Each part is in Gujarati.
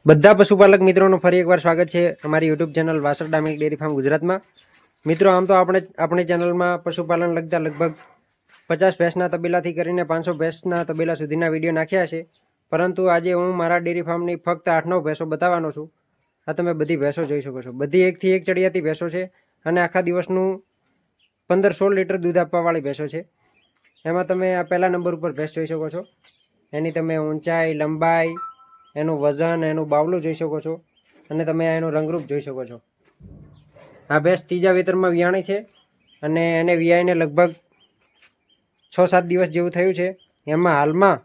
બધા પશુપાલક મિત્રોનું ફરી એકવાર સ્વાગત છે અમારી YouTube channel Vasarda milk dairy farm ગુજરાતમાં। મિત્રો, આમ તો આપણી ચેનલમાં પશુપાલન લગતા લગભગ 50 ભેંસના તબેલાથી કરીને 500 ભેંસના તબેલા સુધીના વિડીયો નાખ્યા છે, પરંતુ આજે હું મારા ડેરી ફાર્મની ફક્ત 8-9 ભેંસો બતાવવાનો છું। આ તમે બધી ભેંસો જોઈ શકો છો, બધી એકથી એક ચડિયાતી ભેંસો છે અને આખા દિવસનું 15-16 લીટર દૂધ આપવાવાળી ભેંસો છે। એમાં તમે આ પહેલા નંબર ઉપર ભેંસ જોઈ શકો છો, એની તમે ઊંચાઈ, લંબાઈ, એનું વજન, એનું બાવલું જોઈ શકો છો અને તમે એનું રંગરૂપ જોઈ શકો છો। આ ભેંસ ત્રીજા વેતરમાં વિયાણી છે અને એને વિયાઈને લગભગ 6-7 દિવસ જેવું થયું છે। એમાં હાલમાં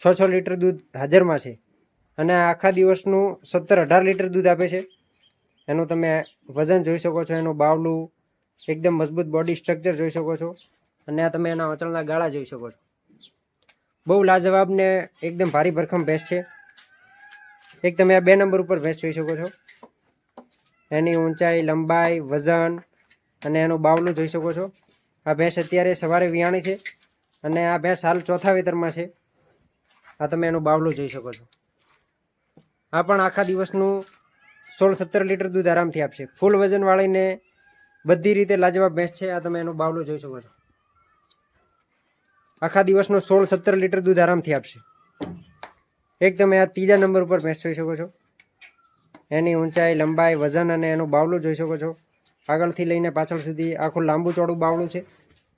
6 લીટર દૂધ હાજરમાં છે અને આખા દિવસનું 17-18 લીટર દૂધ આપે છે। એનું તમે વજન જોઈ શકો છો, એનું બાવલું, એકદમ મજબૂત બોડી સ્ટ્રક્ચર જોઈ શકો છો અને આ તમે એના વચળના ગાળા જોઈ શકો છો। બહુ લાજવાબ ને એકદમ ભારી ભરખમ ભેંસ છે। એક તમે આ 2 નંબર ઉપર ભેંસ જોઈ શકો છો, એની ઊંચાઈ, લંબાઈ, વજન અને એનું બાવલું જોઈ શકો છો। આ ભેંસ અત્યારે સવારે વિયાણી છે અને આ ભેંસ હાલ ચોથા વેતરમાં છે। આ તમે એનું બાવલું જોઈ શકો છો। આ પણ આખા દિવસનું 16-17 લીટર દૂધ આરામથી આપશે। ફૂલ વજનવાળીને બધી રીતે લાજવાબ ભેંસ છે। આ તમે એનું બાવલું જોઈ શકો છો। આખા દિવસનું 16-17 લીટર દૂધ આરામથી આપશે। એક તમે આ ત્રીજા નંબર ઉપર ભેંસ જોઈ શકો છો, એની ઊંચાઈ, લંબાઈ, વજન અને એનું બાવલું જોઈ શકો છો। આગળથી લઈને પાછળ સુધી આખું લાંબુ ચોડું બાવલું છે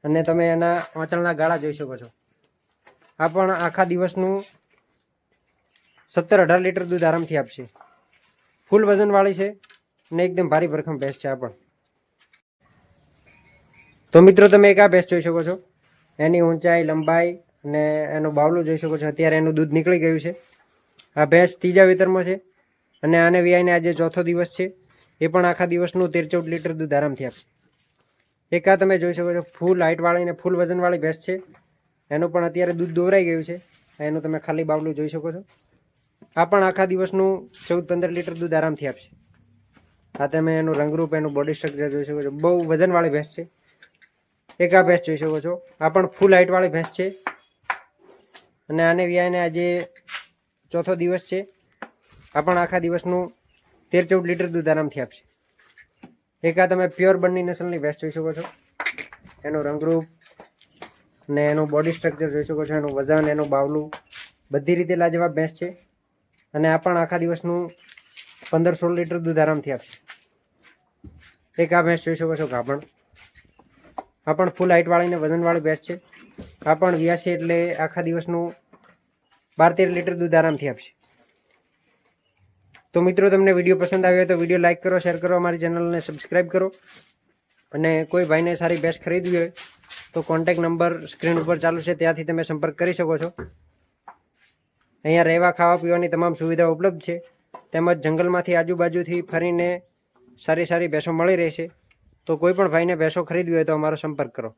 અને તમે એના વાંચળના ગાળા જોઈ શકો છો। આ પણ આખા દિવસનું 17-18 લીટર દૂધ આરામથી આપશે। ફૂલ વજનવાળી છે અને એકદમ ભારી ભરખમ ભેંસ છે આ પણ। તો મિત્રો, તમે એક આ ભેંસ જોઈ શકો છો, એની ઊંચાઈ, લંબાઈ અને એનું બાવલું જોઈ શકો છો। અત્યારે એનું દૂધ નીકળી ગયું છે। આ ભેંસ ત્રીજા વેતરમાં છે અને આને વિયાઈને આજે ચોથો દિવસ છે। એ પણ આખા દિવસનું 13-14 લીટર દૂધ આરામથી આપશે। એક આ તમે જોઈ શકો છો, ફૂલ હાઇટવાળી ને ફૂલ વજનવાળી ભેંસ છે। એનું પણ અત્યારે દૂધ દોરાઈ ગયું છે। એનું તમે ખાલી બાવલું જોઈ શકો છો। આ પણ આખા દિવસનું 14-15 લીટર દૂધ આરામથી આપશે। આ તમે એનું રંગરૂપ, એનું બોડી સ્ટ્રક્ચર જોઈ શકો છો। બહુ વજનવાળી ભેંસ છે। એક આ ભેંસ જોઈ શકો છો, આ પણ ફૂલ હાઇટવાળી ભેંસ છે અને આને વિયાઈને આજે ચોથો દિવસ છે। આ પણ આખા દિવસનું 13-14 લીટર દૂધ આરામથી આપશે। એક આ તમે પ્યોર બન્ની નસલની ભેંસ જોઈ શકો છો, એનું રંગરૂપ ને એનું બોડી સ્ટ્રક્ચર જોઈ શકો છો, એનું વજન, એનું બાવલું, બધી રીતે લાજવાબ ભેંસ છે અને આ પણ આખા દિવસનું 15-16 લીટર દૂધ આરામથી આપશે। એક આ ભેંસ જોઈ શકો છો, ગાભણ। આ પણ ફૂલ હાઇટવાળી ને વજનવાળી ભેંસ છે। આ પણ વિયાશે એટલે આખા દિવસનું 12-13 લીટર દૂધ આરામથી આપશે। તો મિત્રો, તમને વિડીયો પસંદ આવ્યો હોય તો વિડીયો લાઇક કરો, શેર કરો, અમારી ચેનલને સબસ્ક્રાઈબ કરો અને કોઈ ભાઈને સારી ભેંસ ખરીદવી હોય તો કોન્ટેક્ટ નંબર સ્ક્રીન ઉપર ચાલુ છે, ત્યાંથી તમે સંપર્ક કરી શકો છો। અહીંયા રહેવા, ખાવા, પીવાની તમામ સુવિધાઓ ઉપલબ્ધ છે, તેમજ જંગલમાંથી આજુબાજુથી ફરીને સારી ભેંસો મળી રહેશે। તો કોઈ પણ ભાઈને ભેંસો ખરીદવી હોય તો અમારો સંપર્ક કરો।